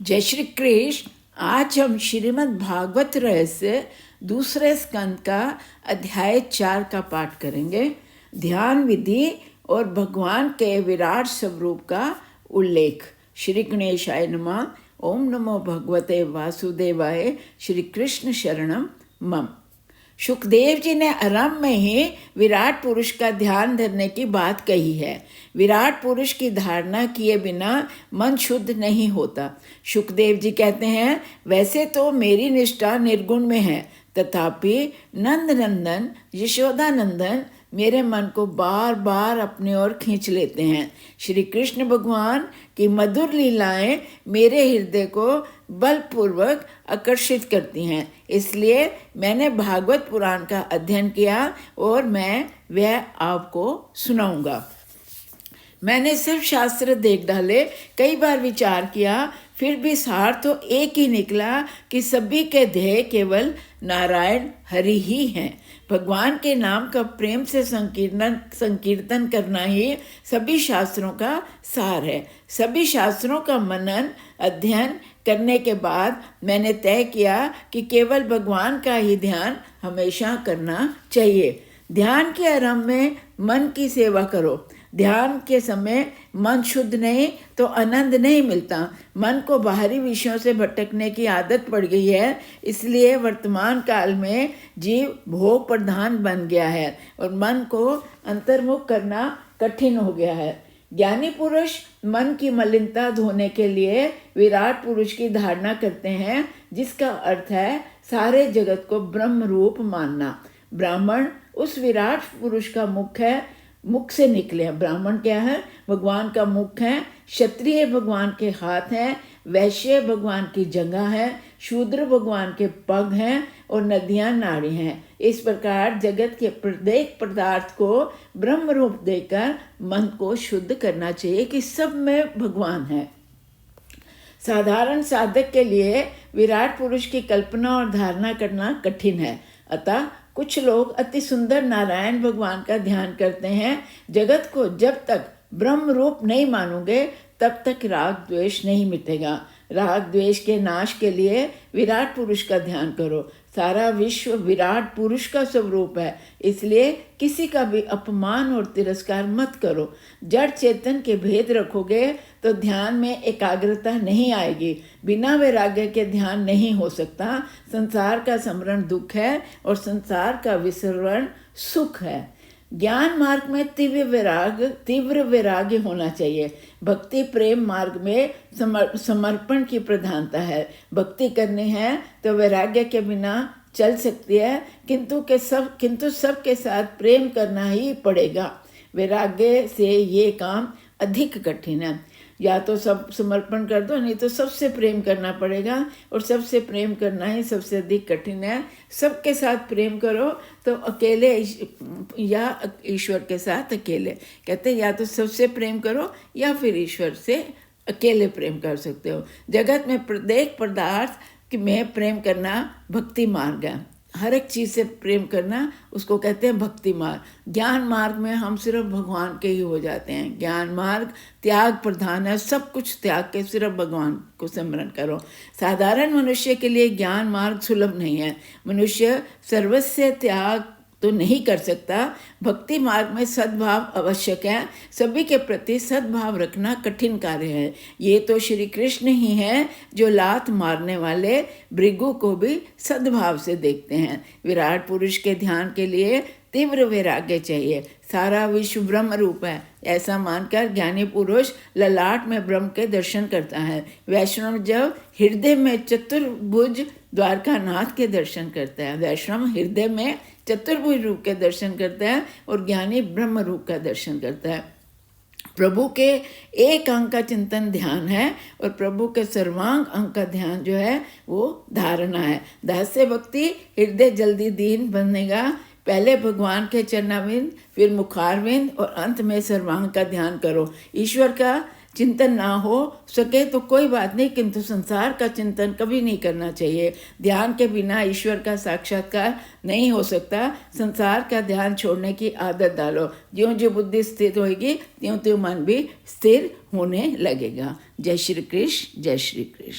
जय श्री कृष्ण। आज हम श्रीमद् भागवत रहस्य दूसरे स्कंद का अध्याय 4 का पाठ करेंगे। ध्यान विधि और भगवान के विराट स्वरूप का उल्लेख। श्री गणेशाय नमः। ओम नमो भगवते वासुदेवाय। श्री कृष्ण शरणम मम। सुखदेव जी ने आरंभ में ही विराट पुरुष का ध्यान धरने की बात कही है। विराट पुरुष की धारणा किए बिना मन शुद्ध नहीं होता। सुखदेव जी कहते हैं, वैसे तो मेरी निष्ठा निर्गुण में है, तथापि नंद नंदन यशोदा नंदन मेरे मन को बार बार अपनी ओर खींच लेते हैं। श्री कृष्ण भगवान की मधुर लीलाएं मेरे हृदय को बलपूर्वक आकर्षित करती हैं। इसलिए मैंने भागवत पुराण का अध्ययन किया और मैं वह आपको सुनाऊंगा। मैंने सब शास्त्र देख डाले, कई बार विचार किया, फिर भी सार तो एक ही निकला कि सभी के ध्येय केवल नारायण हरि ही हैं। भगवान के नाम का प्रेम से संकीर्तन करना ही सभी शास्त्रों का सार है। सभी शास्त्रों का मनन अध्ययन करने के बाद मैंने तय किया कि केवल भगवान का ही ध्यान हमेशा करना चाहिए। ध्यान के आरंभ में मन की सेवा करो। ध्यान के समय मन शुद्ध नहीं तो आनंद नहीं मिलता। मन को बाहरी विषयों से भटकने की आदत पड़ गई है, इसलिए वर्तमान काल में जीव भोग प्रधान बन गया है और मन को अंतर्मुख करना कठिन हो गया है। ज्ञानी पुरुष मन की मलिनता धोने के लिए विराट पुरुष की धारणा करते हैं, जिसका अर्थ है सारे जगत को ब्रह्म रूप मानना। ब्राह्मण उस विराट पुरुष का मुख से निकले हैं। ब्राह्मण क्या है? भगवान का मुख है। क्षत्रिय भगवान के हाथ हैं। वैश्य भगवान की जगह है। शूद्र भगवान के पग हैं और नदियां नाड़ी हैं। इस प्रकार जगत के प्रत्येक पदार्थ को ब्रह्म रूप देकर मन को शुद्ध करना चाहिए कि सब में भगवान है। साधारण साधक के लिए विराट पुरुष की कल्पना और धारणा करना कठिन है। अतः कुछ लोग अति सुंदर नारायण भगवान का ध्यान करते हैं। जगत को जब तक ब्रह्म रूप नहीं मानोगे तब तक राग द्वेष नहीं मिटेगा। राग द्वेष के नाश के लिए विराट पुरुष का ध्यान करो। सारा विश्व विराट पुरुष का स्वरूप है, इसलिए किसी का भी अपमान और तिरस्कार मत करो। जड़ चेतन के भेद रखोगे तो ध्यान में एकाग्रता नहीं आएगी। बिना वैराग्य के ध्यान नहीं हो सकता। संसार का स्मरण दुख है और संसार का विसरण सुख है। ज्ञान मार्ग में तीव्र वैराग्य होना चाहिए। भक्ति प्रेम मार्ग में समर्पण की प्रधानता है। भक्ति करनी है तो वैराग्य के बिना चल सकती है, किंतु सबके साथ प्रेम करना ही पड़ेगा। वैराग्य से ये काम अधिक कठिन है। या तो सब समर्पण कर दो, नहीं तो सबसे प्रेम करना पड़ेगा, और सबसे प्रेम करना ही सबसे अधिक कठिन है। सबके साथ प्रेम करो तो अकेले या ईश्वर के साथ अकेले। कहते या तो सबसे प्रेम करो या फिर ईश्वर से अकेले प्रेम कर सकते हो। जगत में प्रत्येक पदार्थ में प्रेम करना भक्ति मार्ग है। हर एक चीज़ से प्रेम करना उसको कहते हैं भक्ति मार्ग। ज्ञान मार्ग में हम सिर्फ भगवान के ही हो जाते हैं। ज्ञान मार्ग त्याग प्रधान है। सब कुछ त्याग के सिर्फ भगवान को स्मरण करो। साधारण मनुष्य के लिए ज्ञान मार्ग सुलभ नहीं है। मनुष्य सर्वस्व त्याग तो नहीं कर सकता। भक्ति मार्ग में सद्भाव आवश्यक है। सभी के प्रति सद्भाव रखना कठिन कार्य है। ये तो श्री कृष्ण ही हैं जो लात मारने वाले भृगु को भी सद्भाव से देखते हैं। विराट पुरुष के ध्यान के लिए तीव्र वैराग्य चाहिए। सारा विश्व ब्रह्म रूप है ऐसा मानकर ज्ञानी पुरुष ललाट में ब्रह्म के दर्शन करता है। वैष्णव जब हृदय में चतुर्भुज द्वारकानाथ के दर्शन करता है। वैष्णव हृदय में चतुर्भुज रूप के दर्शन करता है और ज्ञानी ब्रह्म रूप का दर्शन करता है। प्रभु के एक अंग का चिंतन ध्यान है और प्रभु के सर्वांग अंग का ध्यान जो है वो धारणा है। दास्य भक्ति हृदय जल्दी दीन बनेगा। पहले भगवान के चरणाविंद, फिर मुखारविंद और अंत में सर्वांग का ध्यान करो। ईश्वर का चिंतन ना हो सके तो कोई बात नहीं, किंतु संसार का चिंतन कभी नहीं करना चाहिए। ध्यान के बिना ईश्वर का साक्षात्कार नहीं हो सकता। संसार का ध्यान छोड़ने की आदत डालो। ज्यों ज्यों बुद्धि स्थिर होगी त्यों त्यों मन भी स्थिर होने लगेगा। जय श्री कृष्ण। जय श्री कृष्ण।